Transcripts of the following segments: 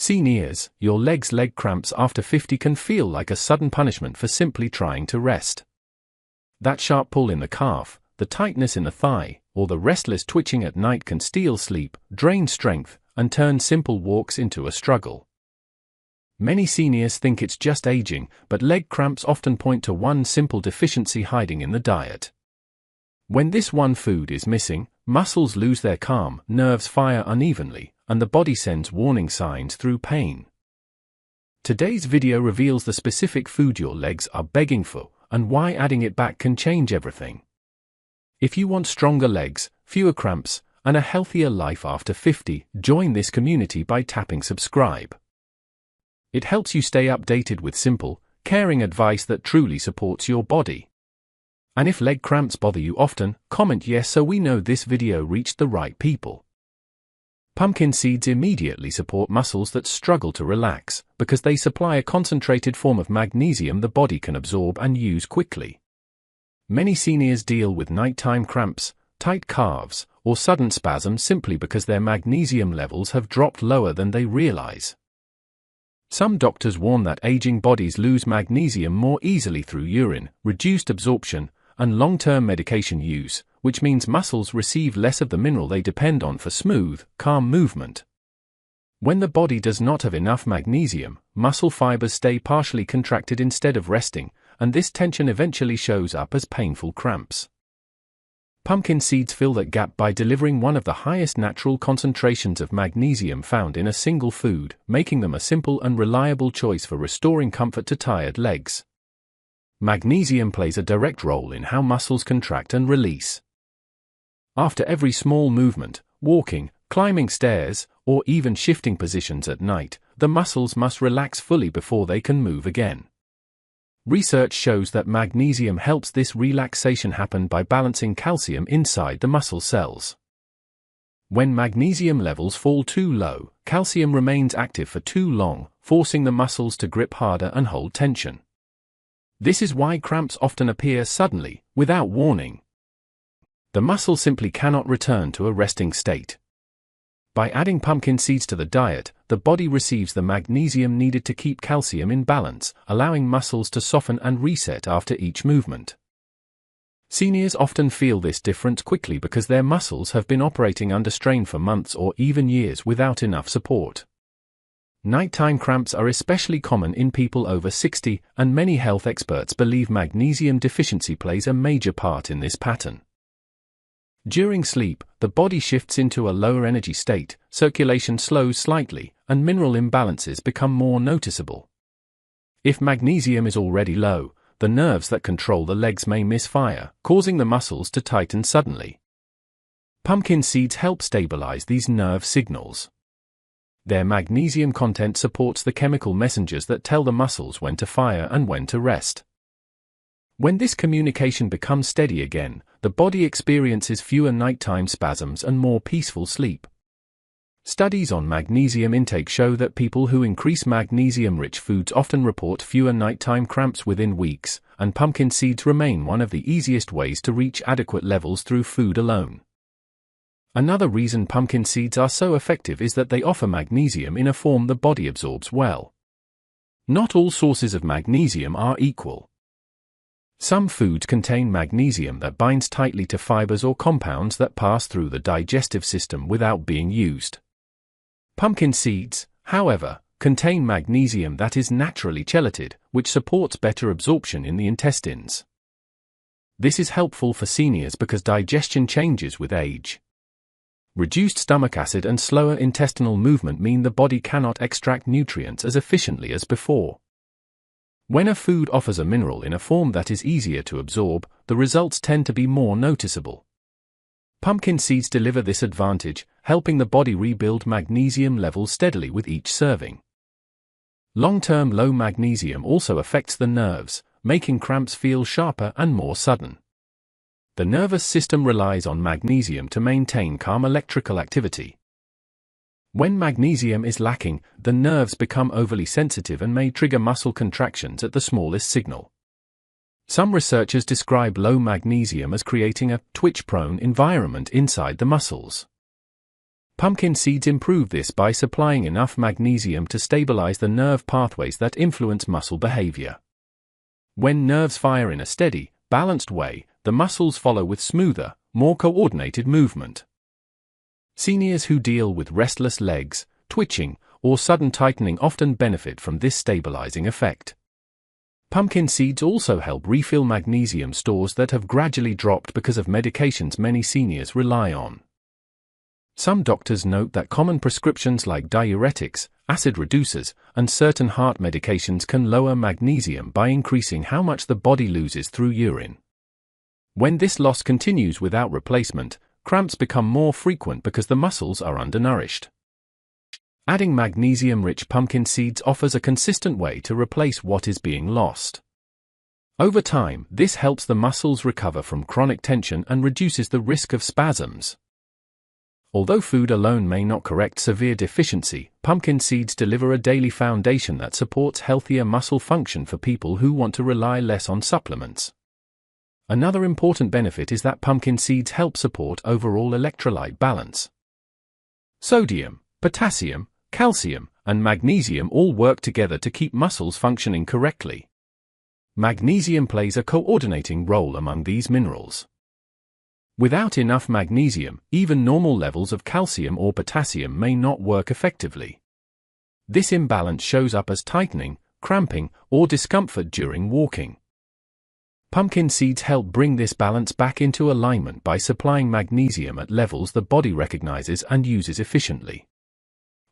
Seniors, your leg cramps after 50 can feel like a sudden punishment for simply trying to rest. That sharp pull in the calf, the tightness in the thigh, or the restless twitching at night can steal sleep, drain strength, and turn simple walks into a struggle. Many seniors think it's just aging, but leg cramps often point to one simple deficiency hiding in the diet. When this one food is missing, muscles lose their calm, nerves fire unevenly, and the body sends warning signs through pain. Today's video reveals the specific food your legs are begging for, and why adding it back can change everything. If you want stronger legs, fewer cramps, and a healthier life after 50, join this community by tapping subscribe. It helps you stay updated with simple, caring advice that truly supports your body. And if leg cramps bother you often, comment yes so we know this video reached the right people. Pumpkin seeds immediately support muscles that struggle to relax, because they supply a concentrated form of magnesium the body can absorb and use quickly. Many seniors deal with nighttime cramps, tight calves, or sudden spasms simply because their magnesium levels have dropped lower than they realize. Some doctors warn that aging bodies lose magnesium more easily through urine, reduced absorption, and long-term medication use, which means muscles receive less of the mineral they depend on for smooth, calm movement. When the body does not have enough magnesium, muscle fibers stay partially contracted instead of resting, and this tension eventually shows up as painful cramps. Pumpkin seeds fill that gap by delivering one of the highest natural concentrations of magnesium found in a single food, making them a simple and reliable choice for restoring comfort to tired legs. Magnesium plays a direct role in how muscles contract and release. After every small movement, walking, climbing stairs, or even shifting positions at night, the muscles must relax fully before they can move again. Research shows that magnesium helps this relaxation happen by balancing calcium inside the muscle cells. When magnesium levels fall too low, calcium remains active for too long, forcing the muscles to grip harder and hold tension. This is why cramps often appear suddenly, without warning. The muscle simply cannot return to a resting state. By adding pumpkin seeds to the diet, the body receives the magnesium needed to keep calcium in balance, allowing muscles to soften and reset after each movement. Seniors often feel this difference quickly because their muscles have been operating under strain for months or even years without enough support. Nighttime cramps are especially common in people over 60, and many health experts believe magnesium deficiency plays a major part in this pattern. During sleep, the body shifts into a lower energy state, circulation slows slightly, and mineral imbalances become more noticeable. If magnesium is already low, the nerves that control the legs may misfire, causing the muscles to tighten suddenly. Pumpkin seeds help stabilize these nerve signals. Their magnesium content supports the chemical messengers that tell the muscles when to fire and when to rest. When this communication becomes steady again, the body experiences fewer nighttime spasms and more peaceful sleep. Studies on magnesium intake show that people who increase magnesium-rich foods often report fewer nighttime cramps within weeks, and pumpkin seeds remain one of the easiest ways to reach adequate levels through food alone. Another reason pumpkin seeds are so effective is that they offer magnesium in a form the body absorbs well. Not all sources of magnesium are equal. Some foods contain magnesium that binds tightly to fibers or compounds that pass through the digestive system without being used. Pumpkin seeds, however, contain magnesium that is naturally chelated, which supports better absorption in the intestines. This is helpful for seniors because digestion changes with age. Reduced stomach acid and slower intestinal movement mean the body cannot extract nutrients as efficiently as before. When a food offers a mineral in a form that is easier to absorb, the results tend to be more noticeable. Pumpkin seeds deliver this advantage, helping the body rebuild magnesium levels steadily with each serving. Long-term low magnesium also affects the nerves, making cramps feel sharper and more sudden. The nervous system relies on magnesium to maintain calm electrical activity. When magnesium is lacking, the nerves become overly sensitive and may trigger muscle contractions at the smallest signal. Some researchers describe low magnesium as creating a twitch-prone environment inside the muscles. Pumpkin seeds improve this by supplying enough magnesium to stabilize the nerve pathways that influence muscle behavior. When nerves fire in a steady, balanced way, the muscles follow with smoother, more coordinated movement. Seniors who deal with restless legs, twitching, or sudden tightening often benefit from this stabilizing effect. Pumpkin seeds also help refill magnesium stores that have gradually dropped because of medications many seniors rely on. Some doctors note that common prescriptions like diuretics, acid reducers, and certain heart medications can lower magnesium by increasing how much the body loses through urine. When this loss continues without replacement, cramps become more frequent because the muscles are undernourished. Adding magnesium-rich pumpkin seeds offers a consistent way to replace what is being lost. Over time, this helps the muscles recover from chronic tension and reduces the risk of spasms. Although food alone may not correct severe deficiency, pumpkin seeds deliver a daily foundation that supports healthier muscle function for people who want to rely less on supplements. Another important benefit is that pumpkin seeds help support overall electrolyte balance. Sodium, potassium, calcium, and magnesium all work together to keep muscles functioning correctly. Magnesium plays a coordinating role among these minerals. Without enough magnesium, even normal levels of calcium or potassium may not work effectively. This imbalance shows up as tightening, cramping, or discomfort during walking. Pumpkin seeds help bring this balance back into alignment by supplying magnesium at levels the body recognizes and uses efficiently.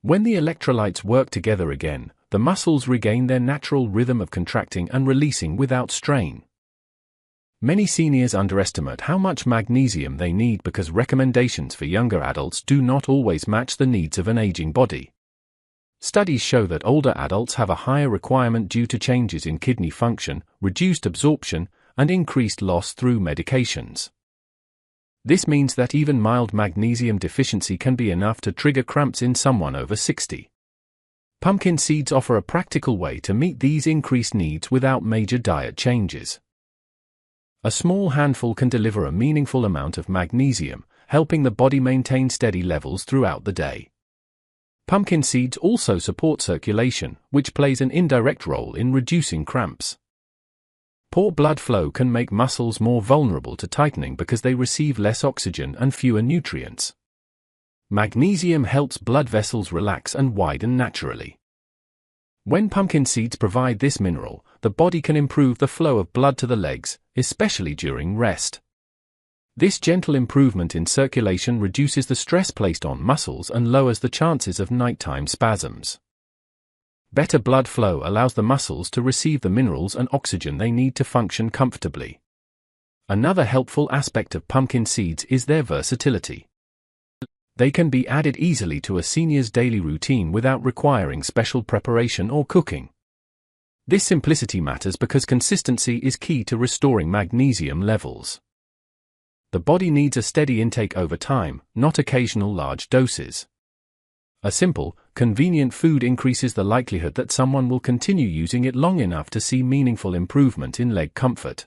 When the electrolytes work together again, the muscles regain their natural rhythm of contracting and releasing without strain. Many seniors underestimate how much magnesium they need because recommendations for younger adults do not always match the needs of an aging body. Studies show that older adults have a higher requirement due to changes in kidney function, reduced absorption, and increased loss through medications. This means that even mild magnesium deficiency can be enough to trigger cramps in someone over 60. Pumpkin seeds offer a practical way to meet these increased needs without major diet changes. A small handful can deliver a meaningful amount of magnesium, helping the body maintain steady levels throughout the day. Pumpkin seeds also support circulation, which plays an indirect role in reducing cramps. Poor blood flow can make muscles more vulnerable to tightening because they receive less oxygen and fewer nutrients. Magnesium helps blood vessels relax and widen naturally. When pumpkin seeds provide this mineral, the body can improve the flow of blood to the legs, especially during rest. This gentle improvement in circulation reduces the stress placed on muscles and lowers the chances of nighttime spasms. Better blood flow allows the muscles to receive the minerals and oxygen they need to function comfortably. Another helpful aspect of pumpkin seeds is their versatility. They can be added easily to a senior's daily routine without requiring special preparation or cooking. This simplicity matters because consistency is key to restoring magnesium levels. The body needs a steady intake over time, not occasional large doses. A simple, convenient food increases the likelihood that someone will continue using it long enough to see meaningful improvement in leg comfort.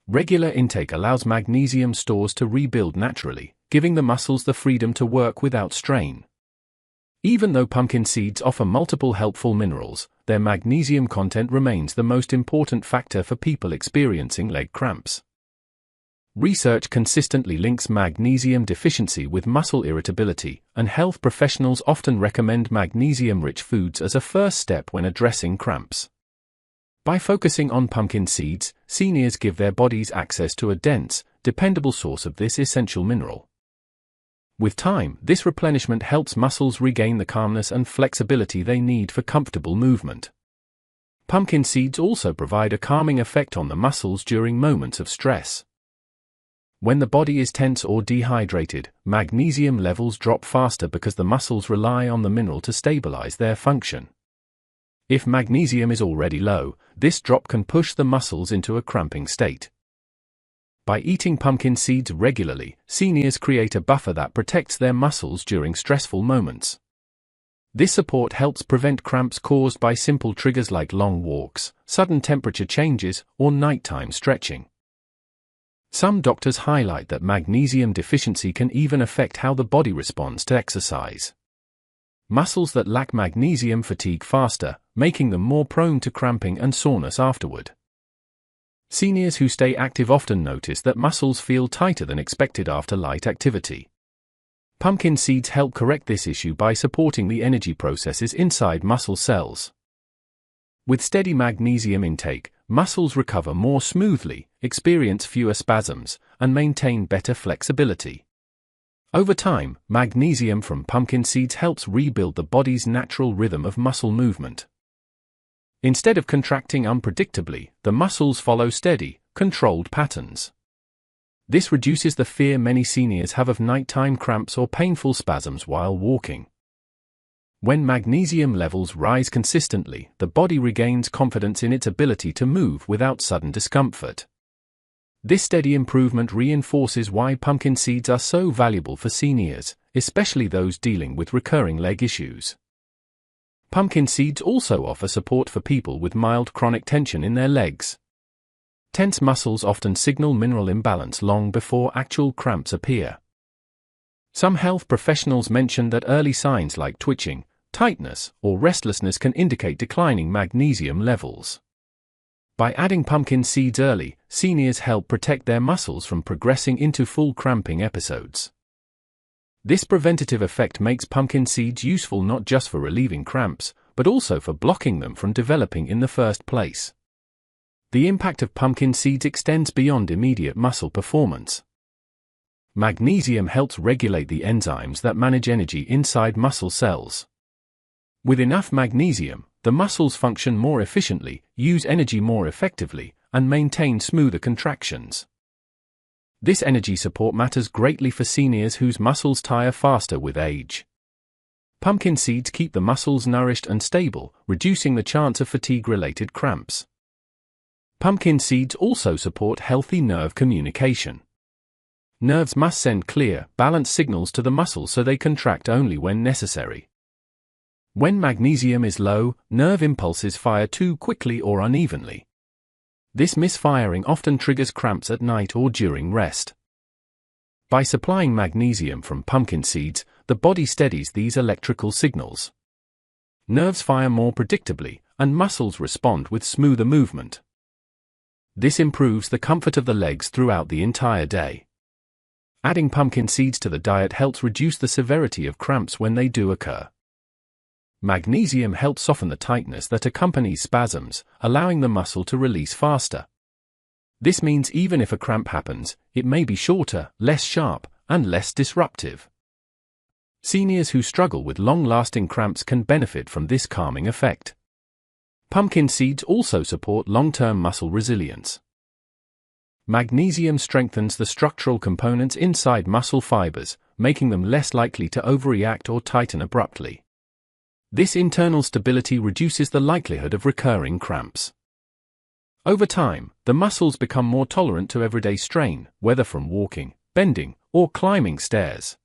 Regular intake allows magnesium stores to rebuild naturally, giving the muscles the freedom to work without strain. Even though pumpkin seeds offer multiple helpful minerals, their magnesium content remains the most important factor for people experiencing leg cramps. Research consistently links magnesium deficiency with muscle irritability, and health professionals often recommend magnesium-rich foods as a first step when addressing cramps. By focusing on pumpkin seeds, seniors give their bodies access to a dense, dependable source of this essential mineral. With time, this replenishment helps muscles regain the calmness and flexibility they need for comfortable movement. Pumpkin seeds also provide a calming effect on the muscles during moments of stress. When the body is tense or dehydrated, magnesium levels drop faster because the muscles rely on the mineral to stabilize their function. If magnesium is already low, this drop can push the muscles into a cramping state. By eating pumpkin seeds regularly, seniors create a buffer that protects their muscles during stressful moments. This support helps prevent cramps caused by simple triggers like long walks, sudden temperature changes, or nighttime stretching. Some doctors highlight that magnesium deficiency can even affect how the body responds to exercise. Muscles that lack magnesium fatigue faster, making them more prone to cramping and soreness afterward. Seniors who stay active often notice that muscles feel tighter than expected after light activity. Pumpkin seeds help correct this issue by supporting the energy processes inside muscle cells. With steady magnesium intake, muscles recover more smoothly, experience fewer spasms, and maintain better flexibility. Over time, magnesium from pumpkin seeds helps rebuild the body's natural rhythm of muscle movement. Instead of contracting unpredictably, the muscles follow steady, controlled patterns. This reduces the fear many seniors have of nighttime cramps or painful spasms while walking. When magnesium levels rise consistently, the body regains confidence in its ability to move without sudden discomfort. This steady improvement reinforces why pumpkin seeds are so valuable for seniors, especially those dealing with recurring leg issues. Pumpkin seeds also offer support for people with mild chronic tension in their legs. Tense muscles often signal mineral imbalance long before actual cramps appear. Some health professionals mention that early signs like twitching, tightness, or restlessness can indicate declining magnesium levels. By adding pumpkin seeds early, seniors help protect their muscles from progressing into full cramping episodes. This preventative effect makes pumpkin seeds useful not just for relieving cramps, but also for blocking them from developing in the first place. The impact of pumpkin seeds extends beyond immediate muscle performance. Magnesium helps regulate the enzymes that manage energy inside muscle cells. With enough magnesium, the muscles function more efficiently, use energy more effectively, and maintain smoother contractions. This energy support matters greatly for seniors whose muscles tire faster with age. Pumpkin seeds keep the muscles nourished and stable, reducing the chance of fatigue-related cramps. Pumpkin seeds also support healthy nerve communication. Nerves must send clear, balanced signals to the muscles so they contract only when necessary. When magnesium is low, nerve impulses fire too quickly or unevenly. This misfiring often triggers cramps at night or during rest. By supplying magnesium from pumpkin seeds, the body steadies these electrical signals. Nerves fire more predictably, and muscles respond with smoother movement. This improves the comfort of the legs throughout the entire day. Adding pumpkin seeds to the diet helps reduce the severity of cramps when they do occur. Magnesium helps soften the tightness that accompanies spasms, allowing the muscle to release faster. This means even if a cramp happens, it may be shorter, less sharp, and less disruptive. Seniors who struggle with long-lasting cramps can benefit from this calming effect. Pumpkin seeds also support long-term muscle resilience. Magnesium strengthens the structural components inside muscle fibers, making them less likely to overreact or tighten abruptly. This internal stability reduces the likelihood of recurring cramps. Over time, the muscles become more tolerant to everyday strain, whether from walking, bending, or climbing stairs.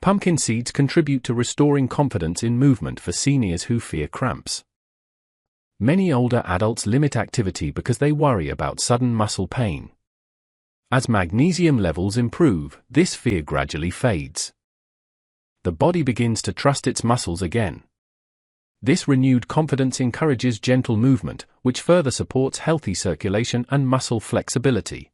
Pumpkin seeds contribute to restoring confidence in movement for seniors who fear cramps. Many older adults limit activity because they worry about sudden muscle pain. As magnesium levels improve, this fear gradually fades. The body begins to trust its muscles again. This renewed confidence encourages gentle movement, which further supports healthy circulation and muscle flexibility.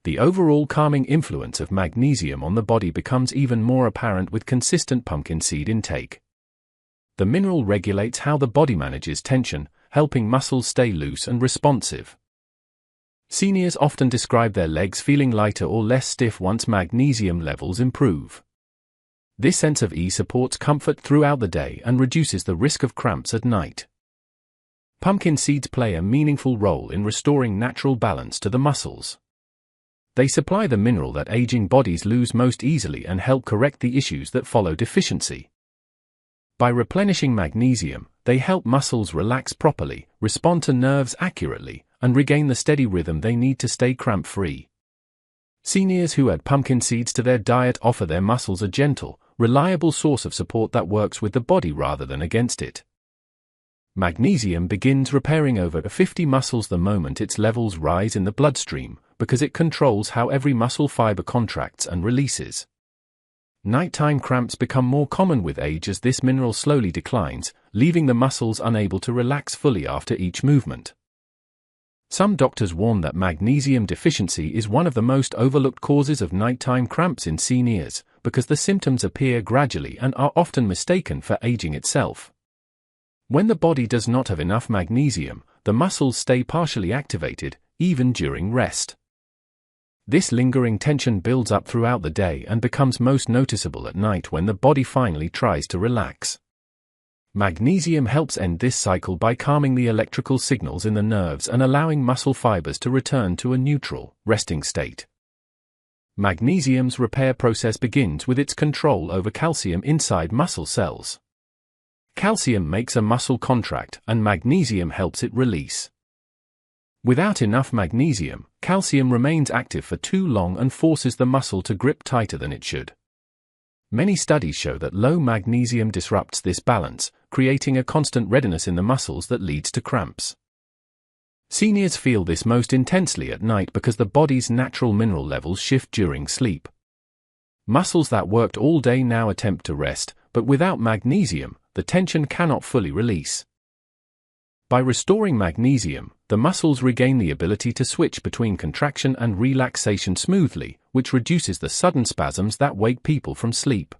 The overall calming influence of magnesium on the body becomes even more apparent with consistent pumpkin seed intake. The mineral regulates how the body manages tension, helping muscles stay loose and responsive. Seniors often describe their legs feeling lighter or less stiff once magnesium levels improve. This sense of ease supports comfort throughout the day and reduces the risk of cramps at night. Pumpkin seeds play a meaningful role in restoring natural balance to the muscles. They supply the mineral that aging bodies lose most easily and help correct the issues that follow deficiency. By replenishing magnesium, they help muscles relax properly, respond to nerves accurately, and regain the steady rhythm they need to stay cramp-free. Seniors who add pumpkin seeds to their diet offer their muscles a gentle, reliable source of support that works with the body rather than against it. Magnesium begins repairing over 50 muscles the moment its levels rise in the bloodstream, because it controls how every muscle fiber contracts and releases. Nighttime cramps become more common with age as this mineral slowly declines, leaving the muscles unable to relax fully after each movement. Some doctors warn that magnesium deficiency is one of the most overlooked causes of nighttime cramps in seniors, because the symptoms appear gradually and are often mistaken for aging itself. When the body does not have enough magnesium, the muscles stay partially activated, even during rest. This lingering tension builds up throughout the day and becomes most noticeable at night when the body finally tries to relax. Magnesium helps end this cycle by calming the electrical signals in the nerves and allowing muscle fibers to return to a neutral, resting state. Magnesium's repair process begins with its control over calcium inside muscle cells. Calcium makes a muscle contract, and magnesium helps it release. Without enough magnesium, calcium remains active for too long and forces the muscle to grip tighter than it should. Many studies show that low magnesium disrupts this balance, creating a constant readiness in the muscles that leads to cramps. Seniors feel this most intensely at night because the body's natural mineral levels shift during sleep. Muscles that worked all day now attempt to rest, but without magnesium, the tension cannot fully release. By restoring magnesium, the muscles regain the ability to switch between contraction and relaxation smoothly, which reduces the sudden spasms that wake people from sleep.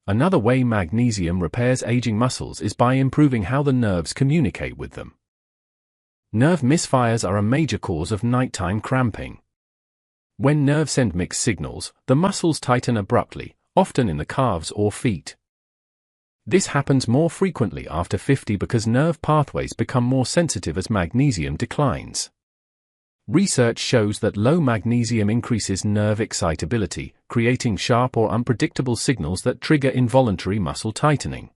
Another way magnesium repairs aging muscles is by improving how the nerves communicate with them. Nerve misfires are a major cause of nighttime cramping. When nerves send mixed signals, the muscles tighten abruptly, often in the calves or feet. This happens more frequently after 50 because nerve pathways become more sensitive as magnesium declines. Research shows that low magnesium increases nerve excitability, creating sharp or unpredictable signals that trigger involuntary muscle tightening.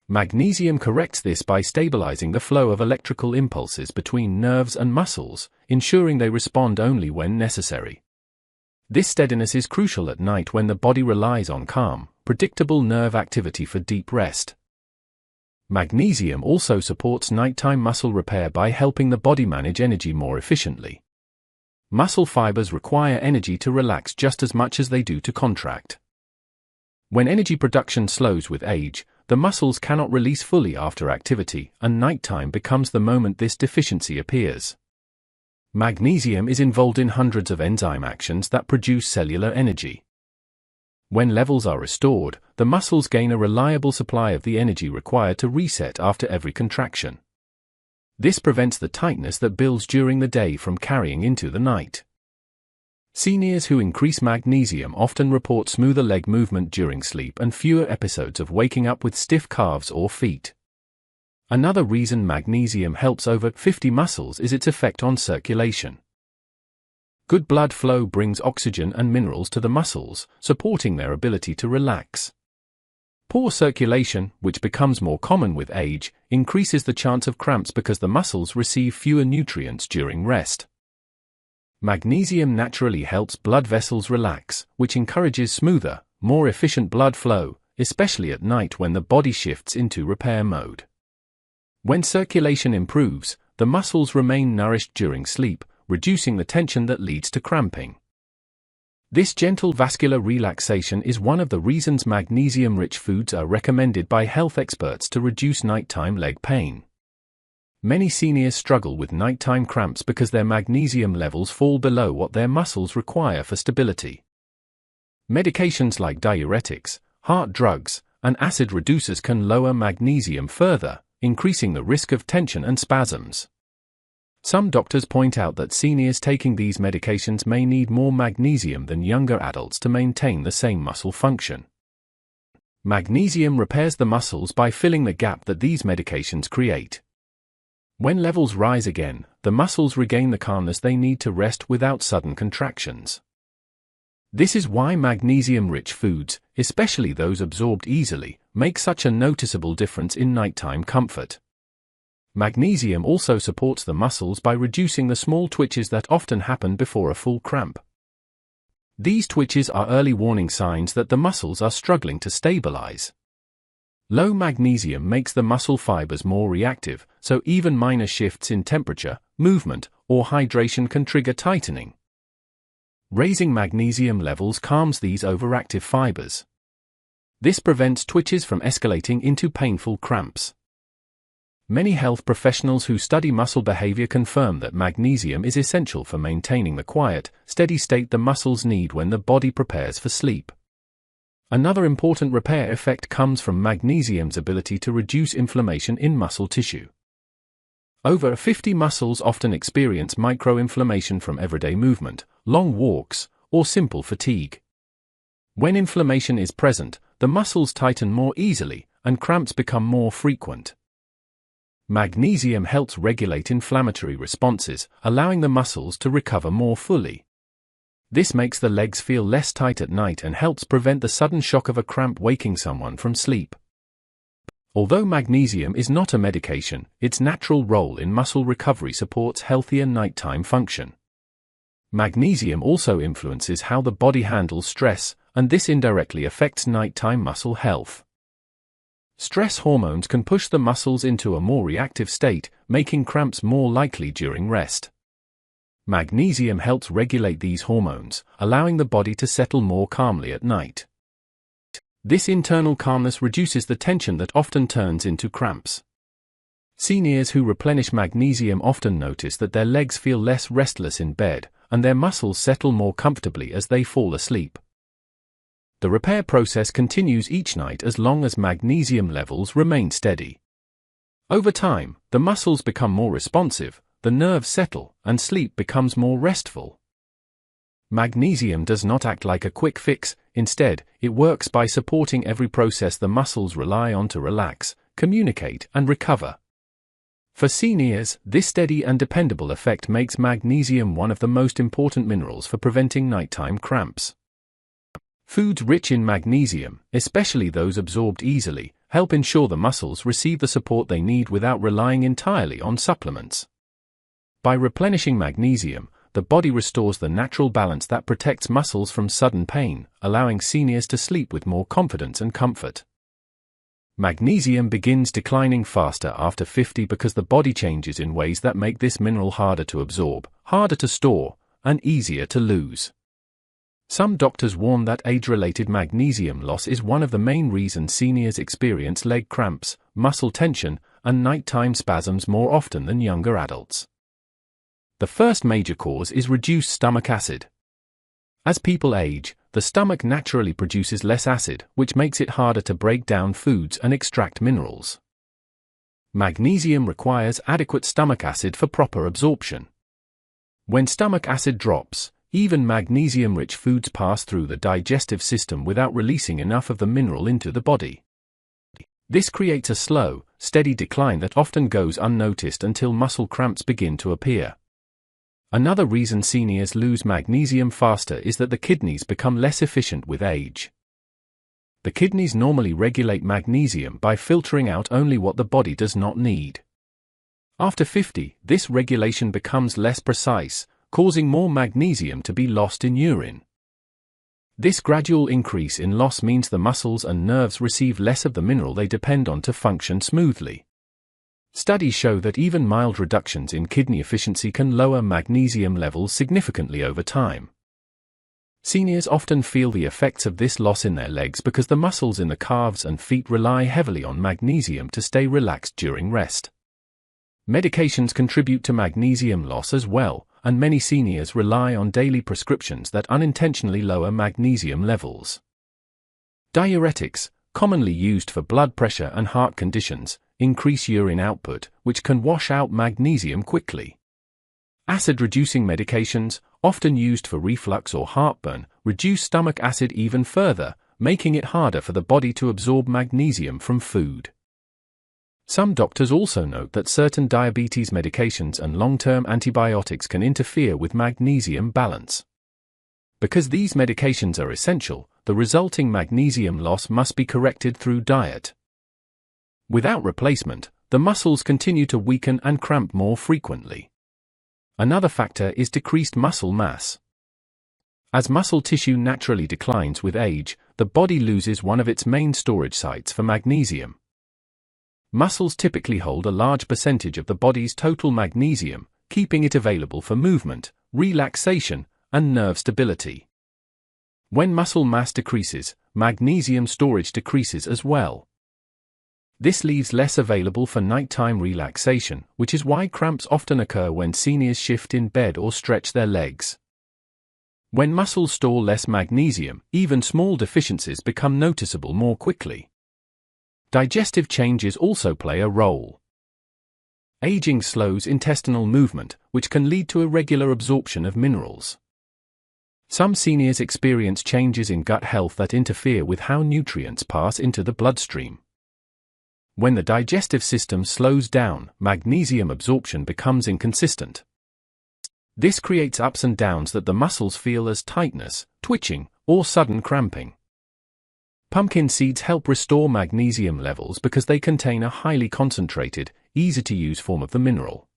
Magnesium corrects this by stabilizing the flow of electrical impulses between nerves and muscles, ensuring they respond only when necessary. This steadiness is crucial at night when the body relies on calm, predictable nerve activity for deep rest. Magnesium also supports nighttime muscle repair by helping the body manage energy more efficiently. Muscle fibers require energy to relax just as much as they do to contract. When energy production slows with age, the muscles cannot release fully after activity, and nighttime becomes the moment this deficiency appears. Magnesium is involved in hundreds of enzyme actions that produce cellular energy. When levels are restored, the muscles gain a reliable supply of the energy required to reset after every contraction. This prevents the tightness that builds during the day from carrying into the night. Seniors who increase magnesium often report smoother leg movement during sleep and fewer episodes of waking up with stiff calves or feet. Another reason magnesium helps over 50 muscles is its effect on circulation. Good blood flow brings oxygen and minerals to the muscles, supporting their ability to relax. Poor circulation, which becomes more common with age, increases the chance of cramps because the muscles receive fewer nutrients during rest. Magnesium naturally helps blood vessels relax, which encourages smoother, more efficient blood flow, especially at night when the body shifts into repair mode. When circulation improves, the muscles remain nourished during sleep, reducing the tension that leads to cramping. This gentle vascular relaxation is one of the reasons magnesium-rich foods are recommended by health experts to reduce nighttime leg pain. Many seniors struggle with nighttime cramps because their magnesium levels fall below what their muscles require for stability. Medications like diuretics, heart drugs, and acid reducers can lower magnesium further, increasing the risk of tension and spasms. Some doctors point out that seniors taking these medications may need more magnesium than younger adults to maintain the same muscle function. Magnesium repairs the muscles by filling the gap that these medications create. When levels rise again, the muscles regain the calmness they need to rest without sudden contractions. This is why magnesium-rich foods, especially those absorbed easily, make such a noticeable difference in nighttime comfort. Magnesium also supports the muscles by reducing the small twitches that often happen before a full cramp. These twitches are early warning signs that the muscles are struggling to stabilize. Low magnesium makes the muscle fibers more reactive, so even minor shifts in temperature, movement, or hydration can trigger tightening. Raising magnesium levels calms these overactive fibers. This prevents twitches from escalating into painful cramps. Many health professionals who study muscle behavior confirm that magnesium is essential for maintaining the quiet, steady state the muscles need when the body prepares for sleep. Another important repair effect comes from magnesium's ability to reduce inflammation in muscle tissue. Over 50 muscles often experience microinflammation from everyday movement, long walks, or simple fatigue. When inflammation is present, the muscles tighten more easily, and cramps become more frequent. Magnesium helps regulate inflammatory responses, allowing the muscles to recover more fully. This makes the legs feel less tight at night and helps prevent the sudden shock of a cramp waking someone from sleep. Although magnesium is not a medication, its natural role in muscle recovery supports healthier nighttime function. Magnesium also influences how the body handles stress, and this indirectly affects nighttime muscle health. Stress hormones can push the muscles into a more reactive state, making cramps more likely during rest. Magnesium helps regulate these hormones, allowing the body to settle more calmly at night. This internal calmness reduces the tension that often turns into cramps. Seniors who replenish magnesium often notice that their legs feel less restless in bed, and their muscles settle more comfortably as they fall asleep. The repair process continues each night as long as magnesium levels remain steady. Over time, the muscles become more responsive, the nerves settle, and sleep becomes more restful. Magnesium does not act like a quick fix, instead, it works by supporting every process the muscles rely on to relax, communicate, and recover. For seniors, this steady and dependable effect makes magnesium one of the most important minerals for preventing nighttime cramps. Foods rich in magnesium, especially those absorbed easily, help ensure the muscles receive the support they need without relying entirely on supplements. By replenishing magnesium, the body restores the natural balance that protects muscles from sudden pain, allowing seniors to sleep with more confidence and comfort. Magnesium begins declining faster after 50 because the body changes in ways that make this mineral harder to absorb, harder to store, and easier to lose. Some doctors warn that age-related magnesium loss is one of the main reasons seniors experience leg cramps, muscle tension, and nighttime spasms more often than younger adults. The first major cause is reduced stomach acid. As people age, the stomach naturally produces less acid, which makes it harder to break down foods and extract minerals. Magnesium requires adequate stomach acid for proper absorption. When stomach acid drops, even magnesium-rich foods pass through the digestive system without releasing enough of the mineral into the body. This creates a slow, steady decline that often goes unnoticed until muscle cramps begin to appear. Another reason seniors lose magnesium faster is that the kidneys become less efficient with age. The kidneys normally regulate magnesium by filtering out only what the body does not need. After 50, this regulation becomes less precise, causing more magnesium to be lost in urine. This gradual increase in loss means the muscles and nerves receive less of the mineral they depend on to function smoothly. Studies show that even mild reductions in kidney efficiency can lower magnesium levels significantly over time. Seniors often feel the effects of this loss in their legs because the muscles in the calves and feet rely heavily on magnesium to stay relaxed during rest. Medications contribute to magnesium loss as well, and many seniors rely on daily prescriptions that unintentionally lower magnesium levels. Diuretics, commonly used for blood pressure and heart conditions, increase urine output, which can wash out magnesium quickly. Acid-reducing medications, often used for reflux or heartburn, reduce stomach acid even further, making it harder for the body to absorb magnesium from food. Some doctors also note that certain diabetes medications and long-term antibiotics can interfere with magnesium balance. Because these medications are essential, the resulting magnesium loss must be corrected through diet. Without replacement, the muscles continue to weaken and cramp more frequently. Another factor is decreased muscle mass. As muscle tissue naturally declines with age, the body loses one of its main storage sites for magnesium. Muscles typically hold a large percentage of the body's total magnesium, keeping it available for movement, relaxation, and nerve stability. When muscle mass decreases, magnesium storage decreases as well. This leaves less available for nighttime relaxation, which is why cramps often occur when seniors shift in bed or stretch their legs. When muscles store less magnesium, even small deficiencies become noticeable more quickly. Digestive changes also play a role. Aging slows intestinal movement, which can lead to irregular absorption of minerals. Some seniors experience changes in gut health that interfere with how nutrients pass into the bloodstream. When the digestive system slows down, magnesium absorption becomes inconsistent. This creates ups and downs that the muscles feel as tightness, twitching, or sudden cramping. Pumpkin seeds help restore magnesium levels because they contain a highly concentrated, easy-to-use form of the mineral.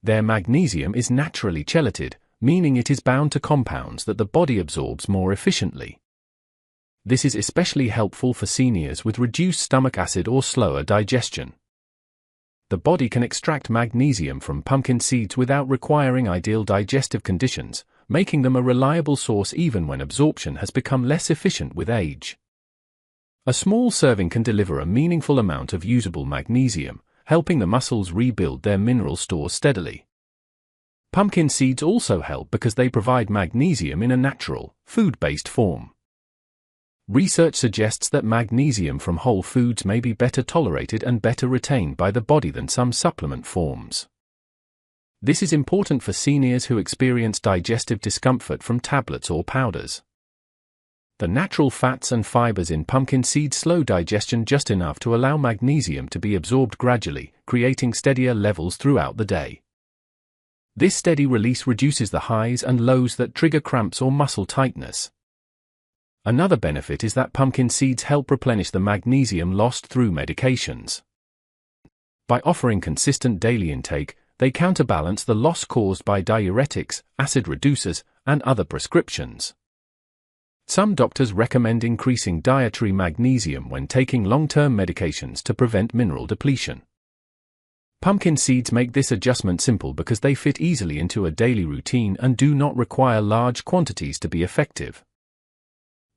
Their magnesium is naturally chelated, meaning it is bound to compounds that the body absorbs more efficiently. This is especially helpful for seniors with reduced stomach acid or slower digestion. The body can extract magnesium from pumpkin seeds without requiring ideal digestive conditions, making them a reliable source even when absorption has become less efficient with age. A small serving can deliver a meaningful amount of usable magnesium, helping the muscles rebuild their mineral stores steadily. Pumpkin seeds also help because they provide magnesium in a natural, food-based form. Research suggests that magnesium from whole foods may be better tolerated and better retained by the body than some supplement forms. This is important for seniors who experience digestive discomfort from tablets or powders. The natural fats and fibers in pumpkin seeds slow digestion just enough to allow magnesium to be absorbed gradually, creating steadier levels throughout the day. This steady release reduces the highs and lows that trigger cramps or muscle tightness. Another benefit is that pumpkin seeds help replenish the magnesium lost through medications. By offering consistent daily intake, they counterbalance the loss caused by diuretics, acid reducers, and other prescriptions. Some doctors recommend increasing dietary magnesium when taking long-term medications to prevent mineral depletion. Pumpkin seeds make this adjustment simple because they fit easily into a daily routine and do not require large quantities to be effective.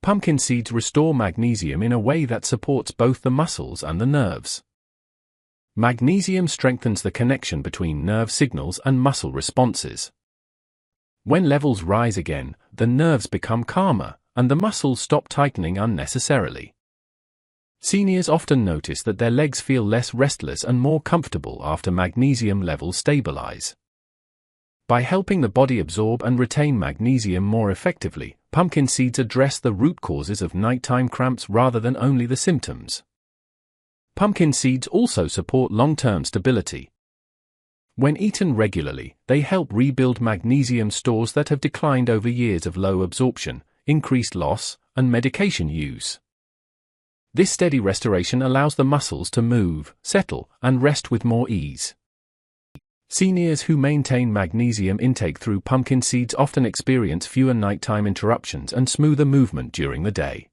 Pumpkin seeds restore magnesium in a way that supports both the muscles and the nerves. Magnesium strengthens the connection between nerve signals and muscle responses. When levels rise again, the nerves become calmer, and the muscles stop tightening unnecessarily. Seniors often notice that their legs feel less restless and more comfortable after magnesium levels stabilize. By helping the body absorb and retain magnesium more effectively, pumpkin seeds address the root causes of nighttime cramps rather than only the symptoms. Pumpkin seeds also support long-term stability. When eaten regularly, they help rebuild magnesium stores that have declined over years of low absorption, increased loss, and medication use. This steady restoration allows the muscles to move, settle, and rest with more ease. Seniors who maintain magnesium intake through pumpkin seeds often experience fewer nighttime interruptions and smoother movement during the day.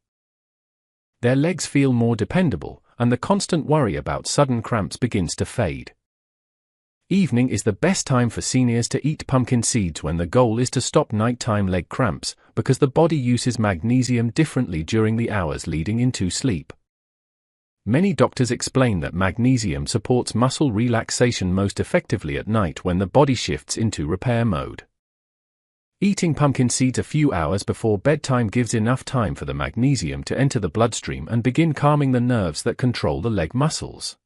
Their legs feel more dependable, and the constant worry about sudden cramps begins to fade. Evening is the best time for seniors to eat pumpkin seeds when the goal is to stop nighttime leg cramps, because the body uses magnesium differently during the hours leading into sleep. Many doctors explain that magnesium supports muscle relaxation most effectively at night when the body shifts into repair mode. Eating pumpkin seeds a few hours before bedtime gives enough time for the magnesium to enter the bloodstream and begin calming the nerves that control the leg muscles.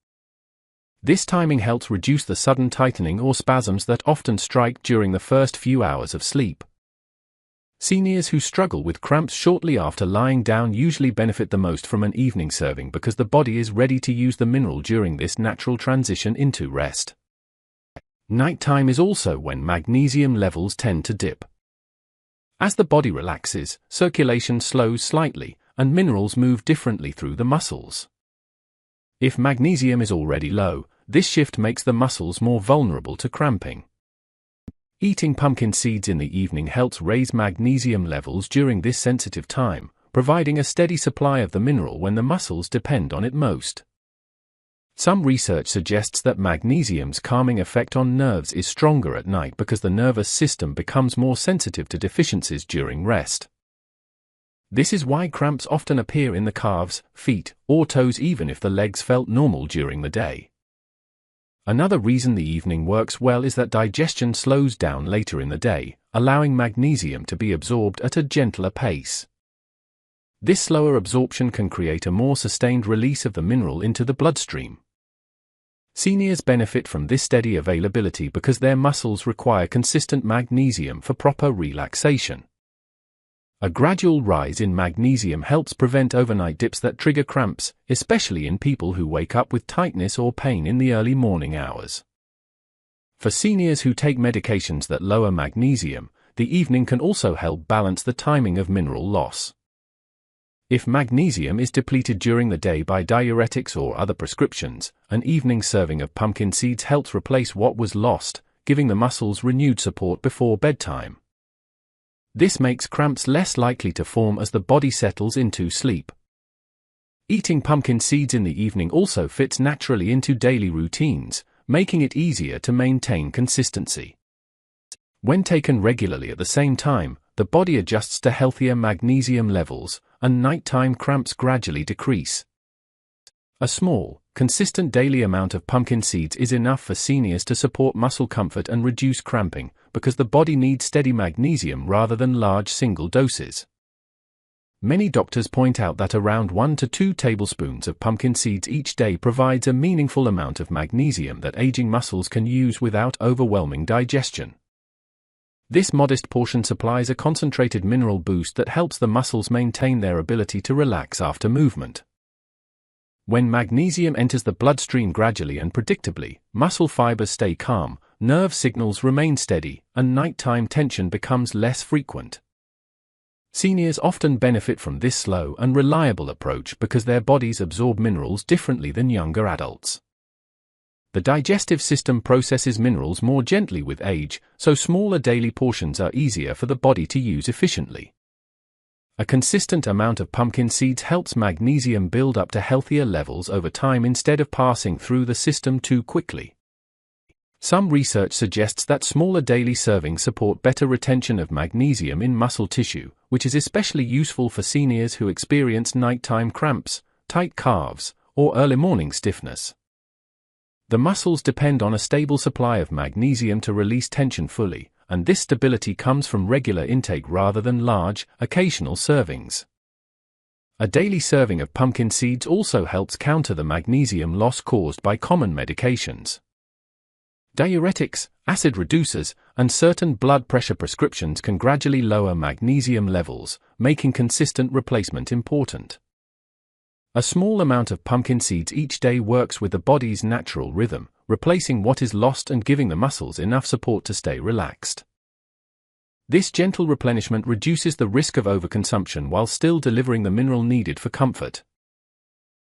This timing helps reduce the sudden tightening or spasms that often strike during the first few hours of sleep. Seniors who struggle with cramps shortly after lying down usually benefit the most from an evening serving because the body is ready to use the mineral during this natural transition into rest. Nighttime is also when magnesium levels tend to dip. As the body relaxes, circulation slows slightly, and minerals move differently through the muscles. If magnesium is already low, this shift makes the muscles more vulnerable to cramping. Eating pumpkin seeds in the evening helps raise magnesium levels during this sensitive time, providing a steady supply of the mineral when the muscles depend on it most. Some research suggests that magnesium's calming effect on nerves is stronger at night because the nervous system becomes more sensitive to deficiencies during rest. This is why cramps often appear in the calves, feet, or toes even if the legs felt normal during the day. Another reason the evening works well is that digestion slows down later in the day, allowing magnesium to be absorbed at a gentler pace. This slower absorption can create a more sustained release of the mineral into the bloodstream. Seniors benefit from this steady availability because their muscles require consistent magnesium for proper relaxation. A gradual rise in magnesium helps prevent overnight dips that trigger cramps, especially in people who wake up with tightness or pain in the early morning hours. For seniors who take medications that lower magnesium, the evening can also help balance the timing of mineral loss. If magnesium is depleted during the day by diuretics or other prescriptions, an evening serving of pumpkin seeds helps replace what was lost, giving the muscles renewed support before bedtime. This makes cramps less likely to form as the body settles into sleep. Eating pumpkin seeds in the evening also fits naturally into daily routines, making it easier to maintain consistency. When taken regularly at the same time, the body adjusts to healthier magnesium levels, and nighttime cramps gradually decrease. A small, consistent daily amount of pumpkin seeds is enough for seniors to support muscle comfort and reduce cramping, because the body needs steady magnesium rather than large single doses. Many doctors point out that around 1 to 2 tablespoons of pumpkin seeds each day provides a meaningful amount of magnesium that aging muscles can use without overwhelming digestion. This modest portion supplies a concentrated mineral boost that helps the muscles maintain their ability to relax after movement. When magnesium enters the bloodstream gradually and predictably, muscle fibers stay calm, nerve signals remain steady, and nighttime tension becomes less frequent. Seniors often benefit from this slow and reliable approach because their bodies absorb minerals differently than younger adults. The digestive system processes minerals more gently with age, so smaller daily portions are easier for the body to use efficiently. A consistent amount of pumpkin seeds helps magnesium build up to healthier levels over time instead of passing through the system too quickly. Some research suggests that smaller daily servings support better retention of magnesium in muscle tissue, which is especially useful for seniors who experience nighttime cramps, tight calves, or early morning stiffness. The muscles depend on a stable supply of magnesium to release tension fully, and this stability comes from regular intake rather than large, occasional servings. A daily serving of pumpkin seeds also helps counter the magnesium loss caused by common medications. Diuretics, acid reducers, and certain blood pressure prescriptions can gradually lower magnesium levels, making consistent replacement important. A small amount of pumpkin seeds each day works with the body's natural rhythm, replacing what is lost and giving the muscles enough support to stay relaxed. This gentle replenishment reduces the risk of overconsumption while still delivering the mineral needed for comfort.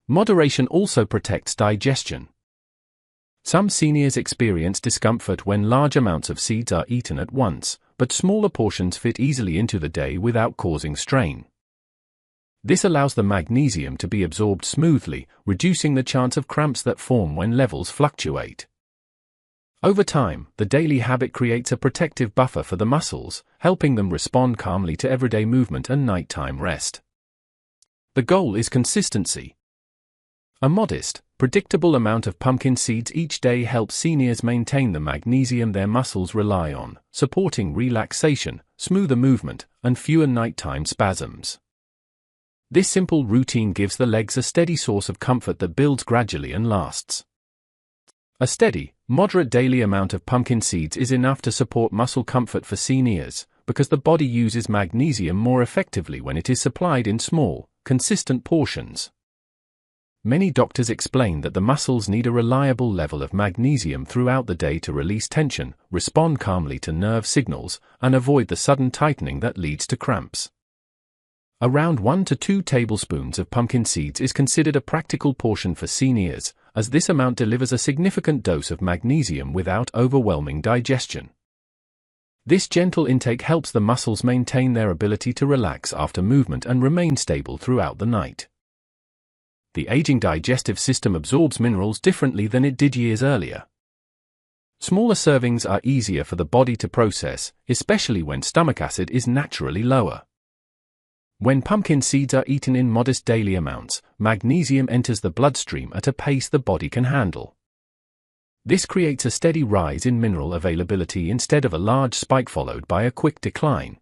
Moderation also protects digestion. Some seniors experience discomfort when large amounts of seeds are eaten at once, but smaller portions fit easily into the day without causing strain. This allows the magnesium to be absorbed smoothly, reducing the chance of cramps that form when levels fluctuate. Over time, the daily habit creates a protective buffer for the muscles, helping them respond calmly to everyday movement and nighttime rest. The goal is consistency. A modest, predictable amount of pumpkin seeds each day helps seniors maintain the magnesium their muscles rely on, supporting relaxation, smoother movement, and fewer nighttime spasms. This simple routine gives the legs a steady source of comfort that builds gradually and lasts. A steady, moderate daily amount of pumpkin seeds is enough to support muscle comfort for seniors, because the body uses magnesium more effectively when it is supplied in small, consistent portions. Many doctors explain that the muscles need a reliable level of magnesium throughout the day to release tension, respond calmly to nerve signals, and avoid the sudden tightening that leads to cramps. Around 1 to 2 tablespoons of pumpkin seeds is considered a practical portion for seniors, as this amount delivers a significant dose of magnesium without overwhelming digestion. This gentle intake helps the muscles maintain their ability to relax after movement and remain stable throughout the night. The aging digestive system absorbs minerals differently than it did years earlier. Smaller servings are easier for the body to process, especially when stomach acid is naturally lower. When pumpkin seeds are eaten in modest daily amounts, magnesium enters the bloodstream at a pace the body can handle. This creates a steady rise in mineral availability instead of a large spike followed by a quick decline.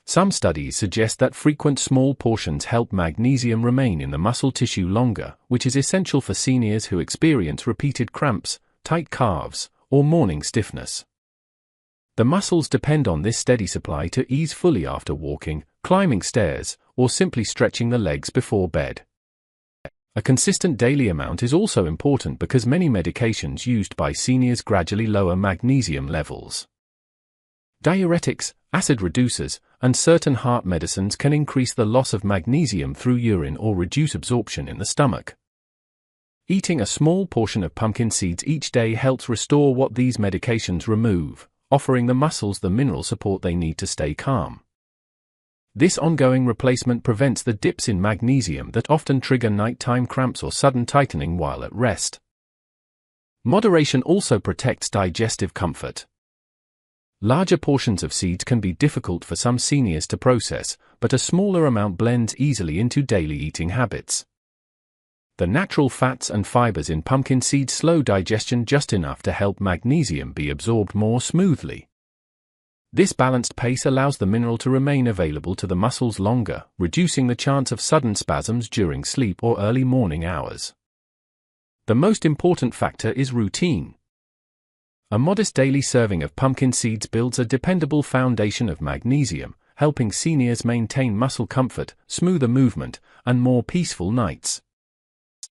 Some studies suggest that frequent small portions help magnesium remain in the muscle tissue longer, which is essential for seniors who experience repeated cramps, tight calves, or morning stiffness. The muscles depend on this steady supply to ease fully after walking, climbing stairs, or simply stretching the legs before bed. A consistent daily amount is also important because many medications used by seniors gradually lower magnesium levels. Diuretics, acid reducers, and certain heart medicines can increase the loss of magnesium through urine or reduce absorption in the stomach. Eating a small portion of pumpkin seeds each day helps restore what these medications remove, offering the muscles the mineral support they need to stay calm. This ongoing replacement prevents the dips in magnesium that often trigger nighttime cramps or sudden tightening while at rest. Moderation also protects digestive comfort. Larger portions of seeds can be difficult for some seniors to process, but a smaller amount blends easily into daily eating habits. The natural fats and fibers in pumpkin seeds slow digestion just enough to help magnesium be absorbed more smoothly. This balanced pace allows the mineral to remain available to the muscles longer, reducing the chance of sudden spasms during sleep or early morning hours. The most important factor is routine. A modest daily serving of pumpkin seeds builds a dependable foundation of magnesium, helping seniors maintain muscle comfort, smoother movement, and more peaceful nights.